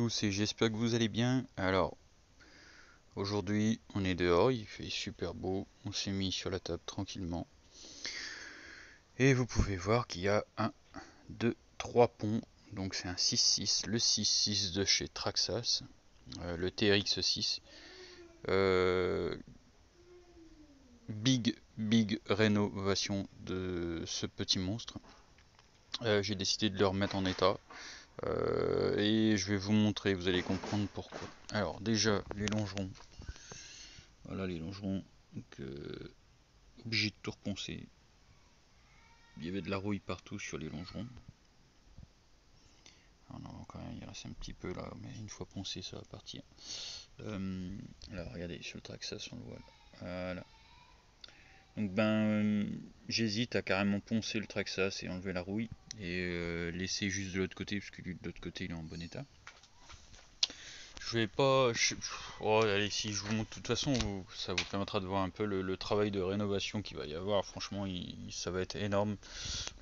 tous et j'espère que vous allez bien. Alors, aujourd'hui, on est dehors, il fait super beau, on s'est mis sur la table tranquillement. Et vous pouvez voir qu'il y a 1, 2, 3 ponts. Donc c'est un 6.6, le 6.6 de chez Traxxas, le TRX6. Big rénovation de ce petit monstre. J'ai décidé de le remettre en état. Et je vais vous montrer, vous allez comprendre pourquoi. Alors déjà les longerons, voilà les longerons, donc obligé de tout reponcer. Il y avait de la rouille partout sur les longerons. Alors non, quand même il reste un petit peu là, mais une fois poncé ça va partir. Alors regardez sur le Traxxas on le voit là. Voilà. Donc j'hésite à carrément poncer le Traxxas et enlever la rouille et laisser juste de l'autre côté, parce que lui de l'autre côté il est en bon état. Je vais pas. Oh, allez, si je vous montre, de toute façon, ça vous permettra de voir un peu le travail de rénovation qu'il va y avoir. Franchement, ça va être énorme.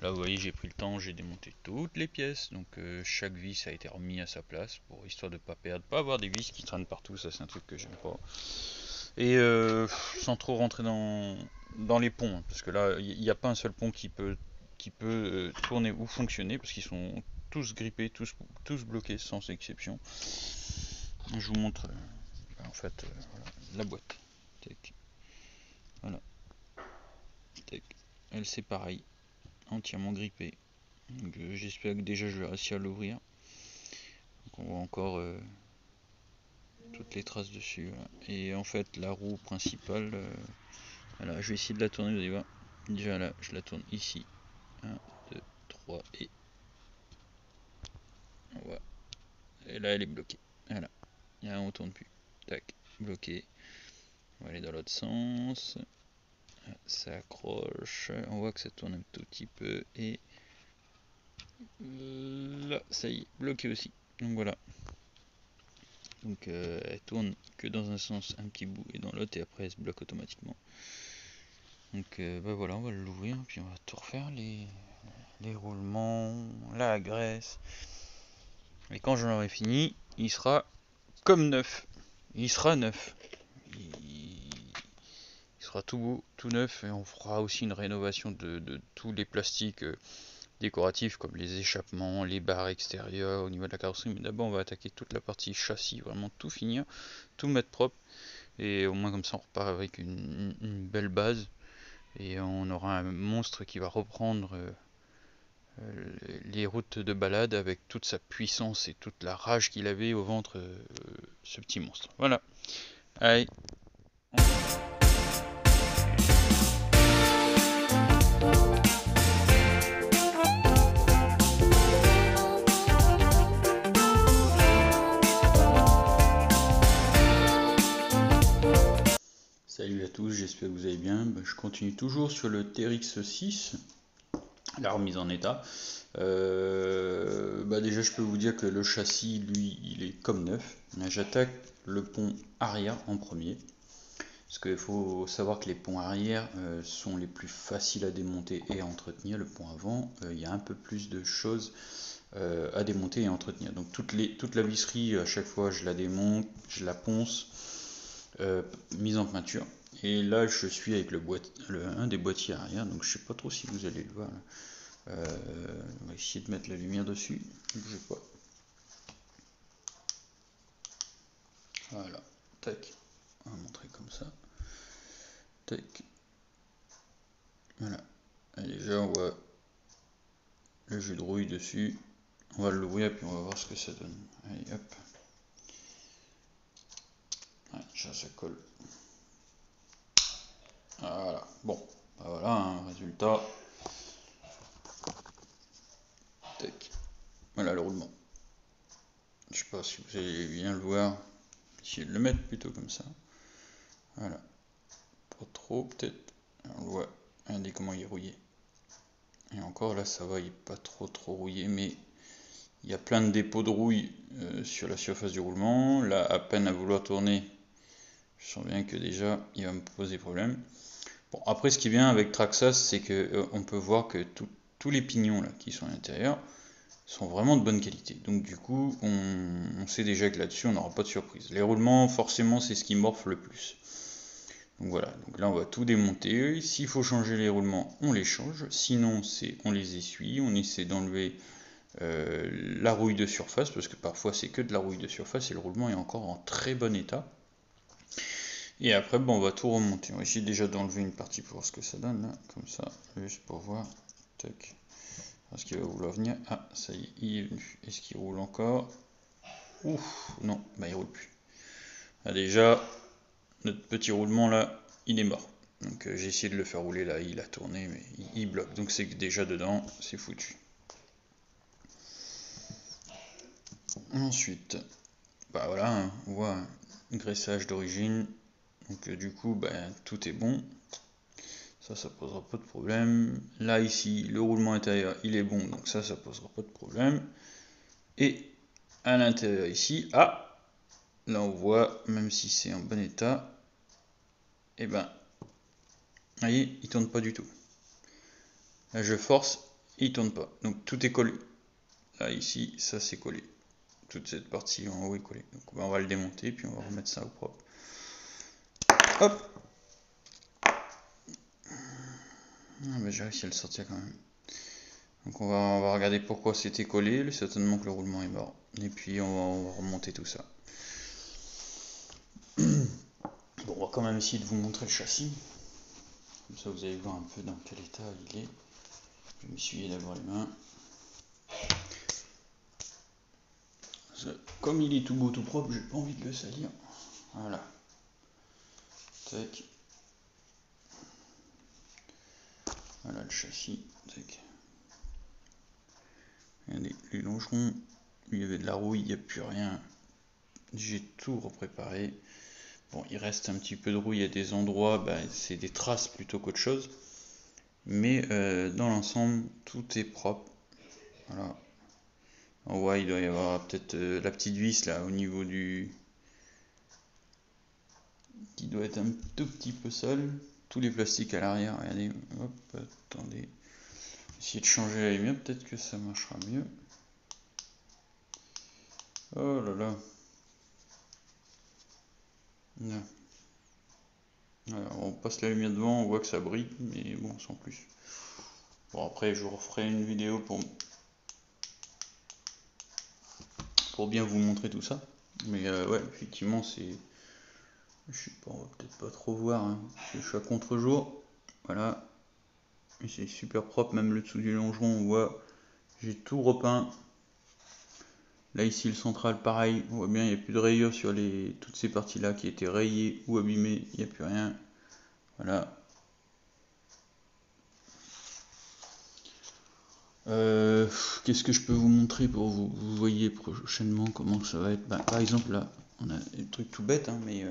Là, vous voyez, j'ai pris le temps, j'ai démonté toutes les pièces. Donc, chaque vis a été remis à sa place pour histoire de pas perdre, pas avoir des vis qui traînent partout. Ça, c'est un truc que j'aime pas. Et sans trop rentrer dans les ponts, hein, parce que là, il n'y a pas un seul pont qui peut tourner ou fonctionner, parce qu'ils sont tous grippés, tous bloqués sans exception. Je vous montre en fait voilà, la boîte. Tac. Voilà. Tac. Elle c'est pareil, entièrement grippée. J'espère que déjà je vais réussir à l'ouvrir. Donc on voit encore toutes les traces dessus. Voilà. Et en fait la roue principale, voilà, je vais essayer de la tourner, vous allez voir. Déjà là, je la tourne ici. 1, 2, 3 et on voit. Et là elle est bloquée. Voilà. Et là on tourne plus. Tac. Bloqué. On va aller dans l'autre sens. Ça accroche, on voit que ça tourne un tout petit peu et là ça y est, bloqué aussi. Donc voilà, donc elle tourne que dans un sens un petit bout et dans l'autre et après elle se bloque automatiquement. Donc voilà, on va l'ouvrir puis on va tout refaire, les roulements, la graisse, et quand j'en aurai fini il sera comme neuf, il sera neuf, il sera tout beau, tout neuf. Et on fera aussi une rénovation de tous les plastiques décoratifs comme les échappements, les barres extérieures au niveau de la carrosserie. Mais d'abord on va attaquer toute la partie châssis, vraiment tout finir, tout mettre propre. Et au moins comme ça on repart avec une belle base. Et on aura un monstre qui va reprendre les routes de balade avec toute sa puissance et toute la rage qu'il avait au ventre, ce petit monstre. Voilà. Allez. Salut à tous, j'espère que vous allez bien. Je continue toujours sur le TRX6, la remise en état. Déjà je peux vous dire que le châssis, lui, il est comme neuf. J'attaque le pont arrière en premier, parce qu'il faut savoir que les ponts arrière sont les plus faciles à démonter et à entretenir. Le pont avant, il y a un peu plus de choses à démonter et à entretenir. Donc toute la visserie, à chaque fois je la démonte, je la ponce, mise en peinture. Et là je suis avec un des boîtiers arrière, donc je sais pas trop si vous allez le voir là. On va essayer de mettre la lumière dessus, bougez pas. Voilà, tac, on va montrer comme ça. Tac. Voilà. Et déjà on voit le jus de rouille dessus. On va l'ouvrir puis on va voir ce que ça donne. Allez hop. Ouais, déjà ça colle. Voilà. Bon, voilà un résultat. Tac. Voilà le roulement. Je sais pas si vous allez bien le voir. Essayer de le mettre plutôt comme ça. Voilà. Pas trop peut-être. On le voit. Regardez comment il est rouillé. Et encore là ça va, il n'est pas trop rouillé, mais il y a plein de dépôts de rouille sur la surface du roulement. Là, à peine à vouloir tourner, je sens bien que déjà il va me poser problème. Bon, après ce qui est bien avec Traxxas, c'est que on peut voir que tous les pignons là qui sont à l'intérieur, sont vraiment de bonne qualité. Donc du coup, on sait déjà que là-dessus, on n'aura pas de surprise. Les roulements, forcément, c'est ce qui morfle le plus. Donc voilà, donc là on va tout démonter. S'il faut changer les roulements, on les change. Sinon, on les essuie, on essaie d'enlever la rouille de surface, parce que parfois c'est que de la rouille de surface et le roulement est encore en très bon état. Et après, bon, on va tout remonter. On va essayer déjà d'enlever une partie pour voir ce que ça donne, là, comme ça, juste pour voir. Tac. Est-ce qu'il va vouloir venir? Ah, ça y est, il est venu. Est-ce qu'il roule encore? Ouf, non, bah il roule plus. Ah, déjà, notre petit roulement là, il est mort. Donc j'ai essayé de le faire rouler là, il a tourné, mais il bloque. Donc c'est que déjà dedans, c'est foutu. Ensuite, bah voilà, hein, on voit un graissage d'origine. Donc du coup, bah, tout est bon. Ça posera pas de problème. Là, ici, le roulement intérieur, il est bon, donc ça posera pas de problème. Et à l'intérieur ici, ah, là on voit, même si c'est en bon état, et ben, vous voyez, il tourne pas du tout. Là, je force, il tourne pas. Donc tout est collé. Là, ici, ça c'est collé. Toute cette partie en haut est collée. Donc on va le démonter, puis on va remettre ça au propre. Hop! Ah, ben, j'ai réussi à le sortir quand même. Donc on va regarder pourquoi c'était collé, certainement que le roulement est mort. Et puis on va remonter tout ça. Bon, on va quand même essayer de vous montrer le châssis. Comme ça vous allez voir un peu dans quel état il est. Je vais m'essuyer d'abord les mains. Comme il est tout beau tout propre, j'ai pas envie de le salir. Voilà. Tac. Voilà le châssis. Tac. Regardez, les longerons, il y avait de la rouille, il n'y a plus rien. J'ai tout repréparé. Bon, il reste un petit peu de rouille à des endroits, bah, c'est des traces plutôt qu'autre chose. Mais dans l'ensemble, tout est propre. Voilà. En haut, il doit y avoir peut-être la petite vis là au niveau du. Qui doit être un tout petit peu sale. Tous les plastiques à l'arrière, regardez. Hop, attendez. Essayer de changer la lumière, peut-être que ça marchera mieux. Oh là là. Là. Alors, on passe la lumière devant, on voit que ça brille, mais bon, sans plus. Bon, après, je vous referai une vidéo pour bien vous montrer tout ça. Mais ouais, effectivement, c'est. Je sais pas, on va peut-être pas trop voir. Hein. Je suis à contre-jour. Voilà. Et c'est super propre, même le dessous du longeron, on voit. J'ai tout repeint. Là, ici, le central, pareil. On voit bien, il n'y a plus de rayures sur toutes ces parties-là qui étaient rayées ou abîmées. Il n'y a plus rien. Voilà. Qu'est-ce que je peux vous montrer pour vous voyez prochainement comment ça va être. Bah, par exemple là, on a des trucs tout bêtes, hein, mais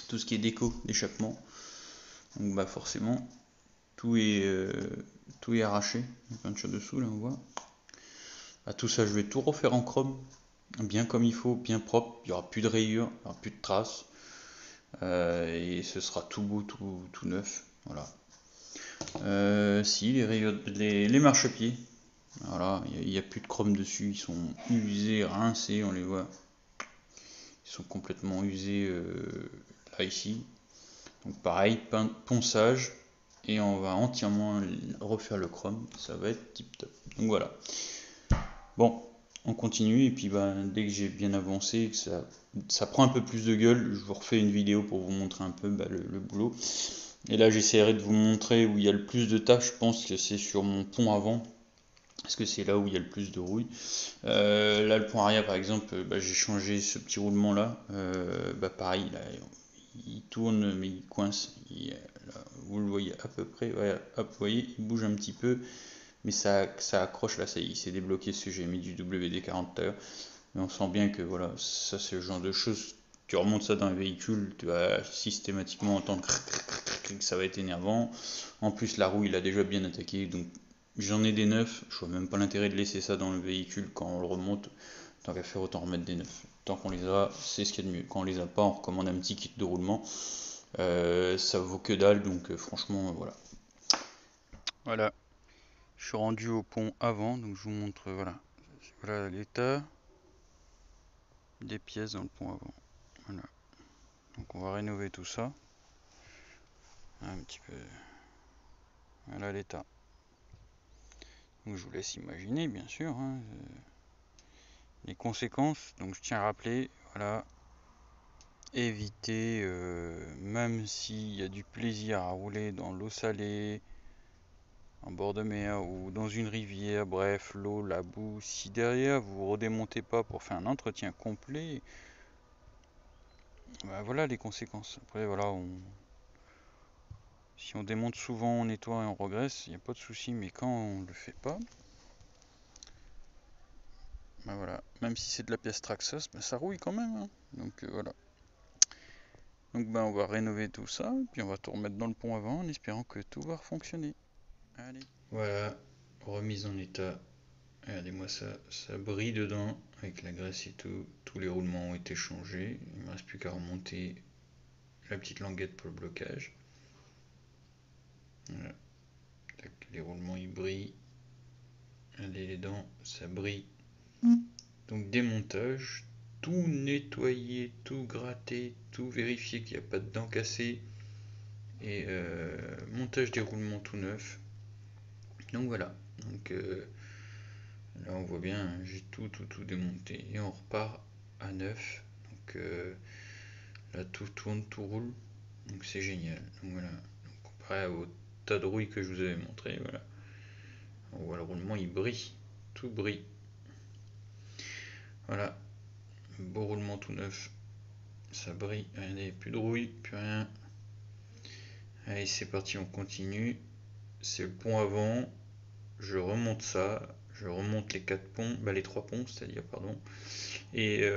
tout ce qui est déco d'échappement. Donc bah forcément, tout est arraché. La peinture dessous là on voit. Bah, tout ça je vais tout refaire en chrome, bien comme il faut, bien propre. Il n'y aura plus de rayures, il n'y aura plus de traces. Et ce sera tout beau, tout neuf. Voilà. Si les rayures, les marchepieds. Voilà, il n'y a plus de chrome dessus, ils sont usés, rincés, on les voit. Ils sont complètement usés là ici. Donc pareil, ponçage, et on va entièrement refaire le chrome, ça va être tip top. Donc voilà. Bon, on continue, et puis bah, dès que j'ai bien avancé, que ça prend un peu plus de gueule, je vous refais une vidéo pour vous montrer un peu bah, le boulot. Et là j'essaierai de vous montrer où il y a le plus de tâches, je pense que c'est sur mon pont avant. Parce que c'est là où il y a le plus de rouille. Là, le pont arrière, par exemple, bah, j'ai changé ce petit roulement là. Bah, pareil, là, il tourne, mais il coince. Là, vous le voyez à peu près. Ouais, hop, vous voyez, il bouge un petit peu. Mais ça accroche là, ça y est, il s'est débloqué parce que j'ai mis du WD-40 tout à l'heure. Mais on sent bien que voilà, ça c'est le genre de choses. Tu remontes ça dans un véhicule, tu vas systématiquement entendre que ça va être énervant. En plus, la roue, il a déjà bien attaqué, donc j'en ai des neufs. Je vois même pas l'intérêt de laisser ça dans le véhicule quand on le remonte. Tant qu'à faire, autant remettre des neufs. Tant qu'on les a, c'est ce qu'il y a de mieux. Quand on les a pas, on recommande un petit kit de roulement. Ça vaut que dalle, donc franchement, voilà. Voilà. Je suis rendu au pont avant, donc je vous montre, voilà. Voilà l'état des pièces dans le pont avant. Voilà. Donc on va rénover tout ça. Un petit peu. Voilà l'état. Donc je vous laisse imaginer, bien sûr, hein, les conséquences. Donc je tiens à rappeler, voilà, éviter, même s'il y a du plaisir à rouler dans l'eau salée, en bord de mer ou dans une rivière, bref, l'eau, la boue, si derrière vous redémontez pas pour faire un entretien complet, ben voilà les conséquences. Après voilà, si on démonte souvent, on nettoie et on regresse, il n'y a pas de souci, mais quand on le fait pas, ben voilà, même si c'est de la pièce Traxxas, ben ça rouille quand même, hein. Donc voilà. Donc ben on va rénover tout ça, puis on va tout remettre dans le pont avant en espérant que tout va fonctionner. Allez. Voilà, remise en état. Regardez-moi ça, ça brille dedans avec la graisse et tout. Tous les roulements ont été changés. Il ne me reste plus qu'à remonter la petite languette pour le blocage. Voilà. Tac, les roulements ils brillent. Regardez les dents, ça brille. Donc démontage, tout nettoyer, tout gratter, tout vérifier qu'il n'y a pas de dents cassées. Et montage des roulements tout neufs. Donc voilà. Donc là on voit bien, hein, j'ai tout démonté et on repart à neuf. Donc là tout tourne, tout roule. Donc c'est génial. Donc voilà. Donc, comparé au tas de rouille que je vous avais montré, voilà. On voit le roulement il brille. Tout brille. Voilà. Beau roulement tout neuf. Ça brille. Regardez, plus de rouille, plus rien. Allez, c'est parti, on continue. C'est le pont avant. Je remonte ça. Je remonte les 4 ponts, bah les 3 ponts, c'est-à-dire, pardon. Et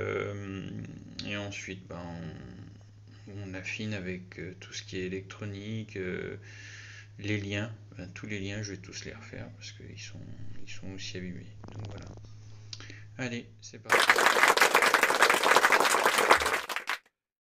ensuite, bah, on affine avec tout ce qui est électronique, les liens. Ben, tous les liens, je vais tous les refaire parce qu'ils sont aussi abîmés. Donc voilà. Allez, c'est parti.